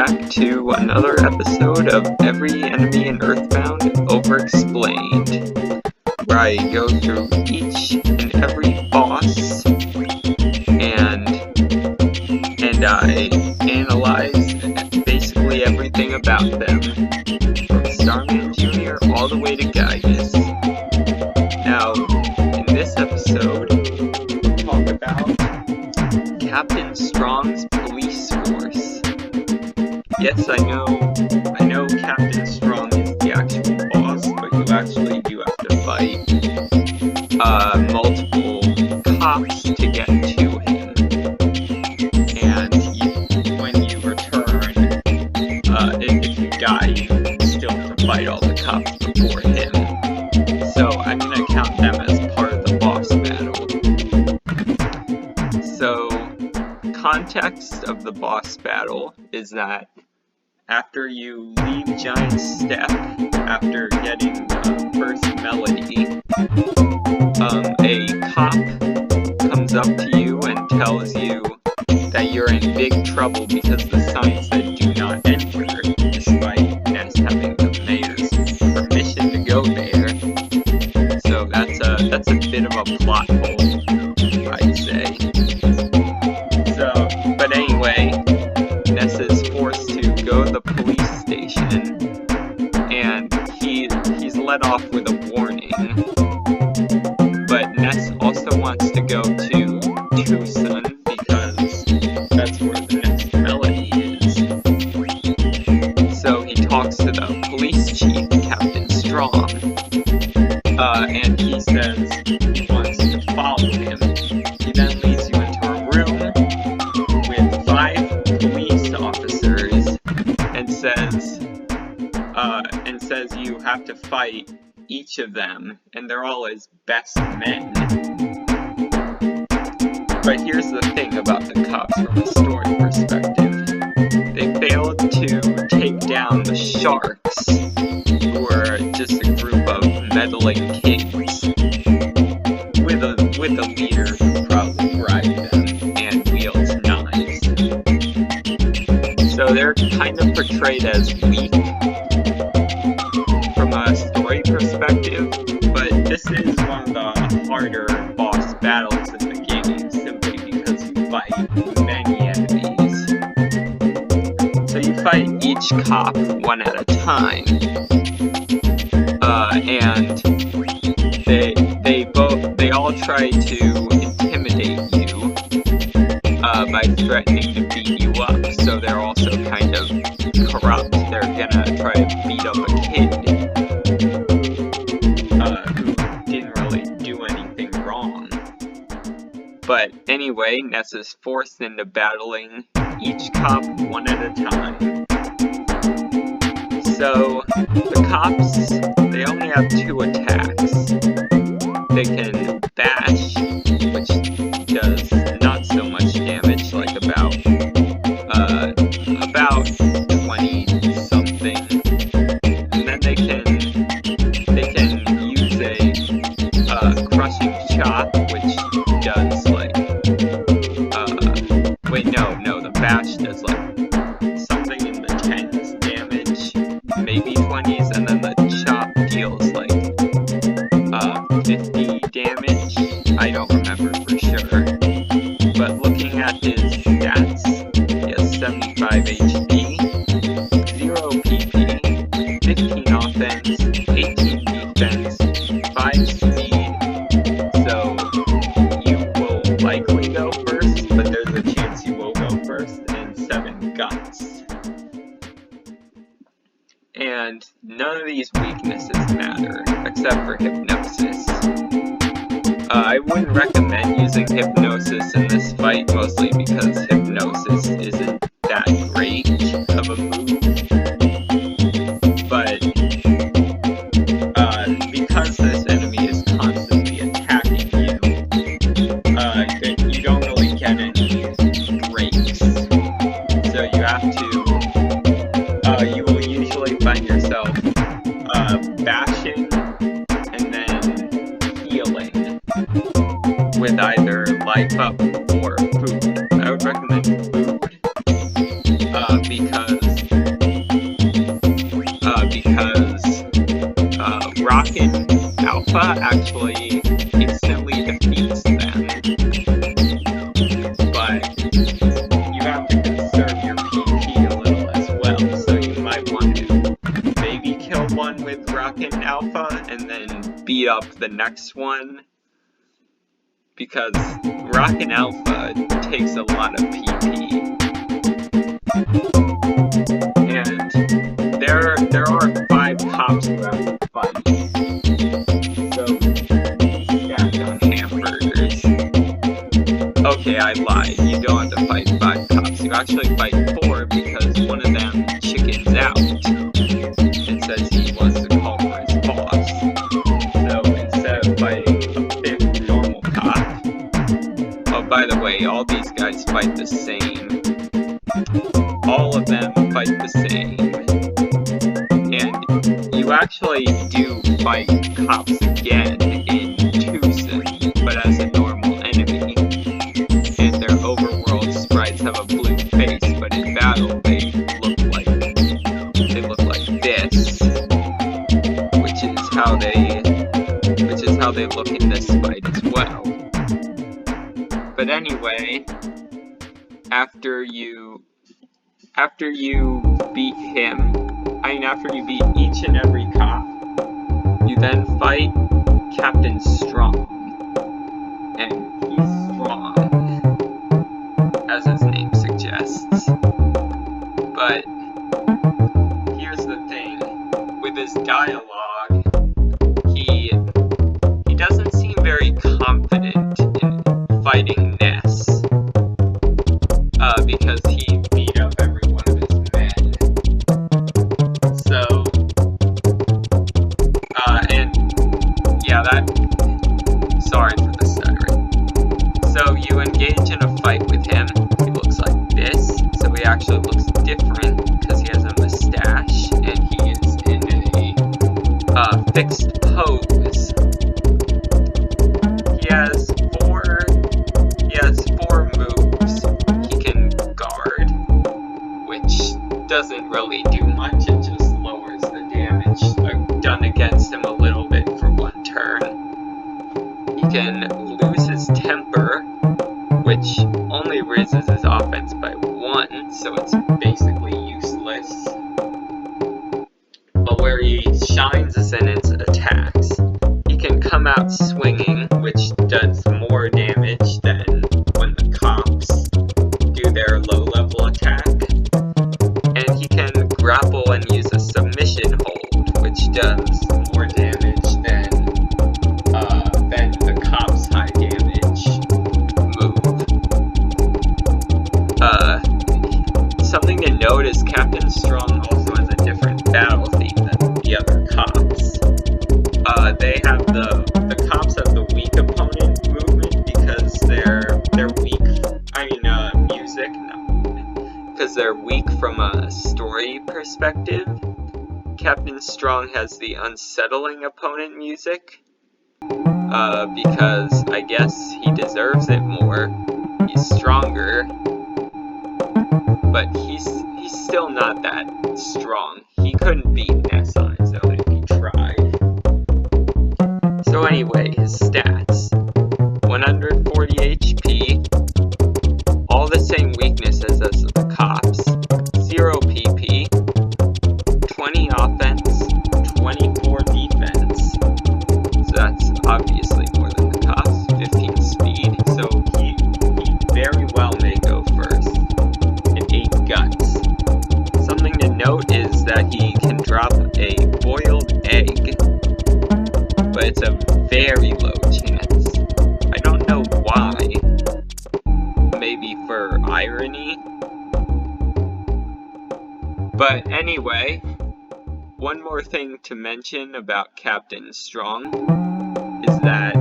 back to another episode of Every Enemy in Earthbound Overexplained, where I go through each and every boss and I analyze basically everything about them, from Starman Junior all the way to Giygas. Now, in this episode, we'll talk about Captain Strong's police force. Yes, I know Captain Strong is the actual boss, but you actually do have to fight multiple cops to get to him. And when you return, if you die, you still have to fight all the cops before him. So I'm going to count them as part of the boss battle. So, context of the boss battle is that after you leave Giant Step, after getting the first melody, a cop comes up to you and tells you that you're in big trouble because the sign said do not enter, despite Ness having the mayor's permission to go there. So that's a bit of a plot hole, I'd say. But anyway, Ness is forced to go to the police station, and he's let off with a warning. But Ness also wants to go to Tucson because that's where the next melody is. So he talks to the police chief, Captain Strong, and he says he wants to follow him. He then leads you into a room with 5 police officers and says you have to fight each of them, and they're all his best men. But here's the thing about the cops from a story perspective. They failed to take down the Sharks, who were just a group of meddling kids with a leader who probably bribed them and wields knives. So they're kind of portrayed as weak from a story perspective, but this is one of the harder boss battles in the game, simply because you fight many enemies. So you fight each cop one at a time, and they all try to intimidate you by threatening to beat you up. So they're also kind of corrupt. They're gonna try to beat up a kid who didn't really do anything wrong. But anyway, Ness is forced into battling each cop one at a time. So the cops, they only have 2 attacks. They can bash, which does not so much damage, like about 20 something. And then they can use a crushing chop, which does like the bash does like something in the 10s damage, maybe 20s, and then the chop deals like 50 damage. I don't remember for sure. But looking at his stats, he has 75 HP, 0 PP, 15 offense, 18 defense, 5 speed. So you will likely go first, but there's a chance you will go first, and 7 guts. And none of these weaknesses matter, except for hypnosis. I wouldn't recommend using hypnosis in this fight, mostly because hypnosis isn't that great of a move. But because this enemy is constantly attacking you, you don't really get any breaks. So you have to, you will usually find yourself bashing and then healing with either life up or food. I would recommend food because speed up the next one because Rockin' Alpha takes a lot of PP. And there are 5 cops who have to fight. So stacked on hamburgers. Okay, I lied. You don't have to fight 5 cops. You actually fight 4 because one of them chickens out and says he wants to call for his boss. So instead of fighting a 5th normal cop, oh, by the way, all these guys fight the same. All of them fight the same. And you actually do fight cops again in Tucson, but as a normal enemy. And their overworld sprites have a blue face, but in battle they look like this, which is how they look in this fight as well. But anyway, after you beat him, after you beat each and every cop, you then fight Captain Strong. And he's strong, as his name suggests. But here's the thing, with his dialogue, he doesn't seem very confident in fighting Ness. Because he beat up every one of his men. So, sorry for the stuttering. So you engage in a fight with him. He looks like this. So he actually looks different because he has a mustache and he is in a fixed pose. He has four moves he can guard, which doesn't really do much. It just lowers the damage done against him a little bit for one turn. He can lose his temper, which only raises his offense by 1, so it's basically useless. But where he shines is in its attacks. He can come out swinging, which does more damage than when the cops do their low-level attack. And he can grapple and use a submission hold, which does more damage than the cop's high damage move. Something to note is Captain Strong also has a different battle theme than the other cops. The cops have the weak opponent movement because they're weak. Music, because they're weak from a story perspective. Captain Strong has the unsettling opponent music, because I guess he deserves it more. He's stronger, but he's still not that strong. He couldn't beat Ness on his own if he tried. So anyway, his stats: 140 HP, all the same weaknesses as the cops, 0 PP, 20 offense, 24 defense, so that's obviously more than the cops, 15 speed, so he very well may go first, and 8 guts. Something to note is that he can drop a boiled egg, but it's a very low chance. I don't know why. Maybe for irony. But anyway, one more thing to mention about Captain Strong is that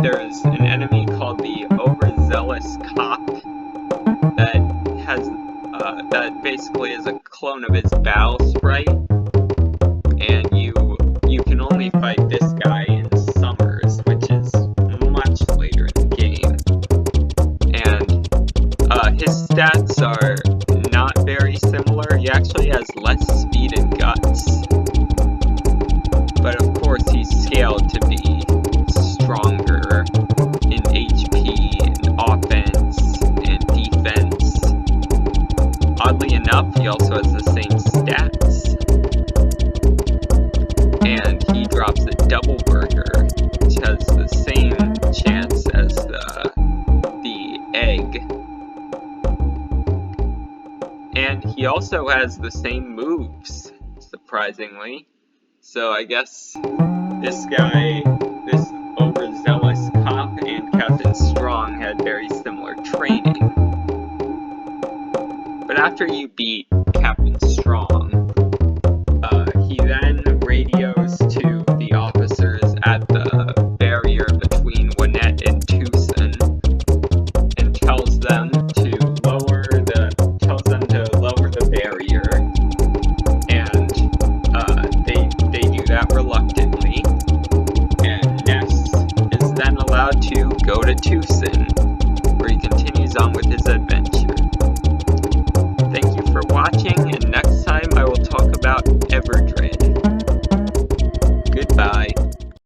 there's an enemy called the Overzealous Cop that basically is a clone of his battle sprite, and you can only fight this guy in summers, which is much later in the game. And his stats are not very similar. He actually has less speed and guts, but of course he's scaled to be stronger in HP and offense and defense. Oddly enough, he also has the same stats, and he drops a double burger, leg. And he also has the same moves, surprisingly. So I guess this guy, this overzealous cop, and Captain Strong had very similar training. But after you beat Captain Strong, he then radios to the officers at the barrier between Winnett and Tucson and tells them to lower the barrier, and they do that reluctantly, and Ness is then allowed to go to Tucson, where he continues on with his adventures.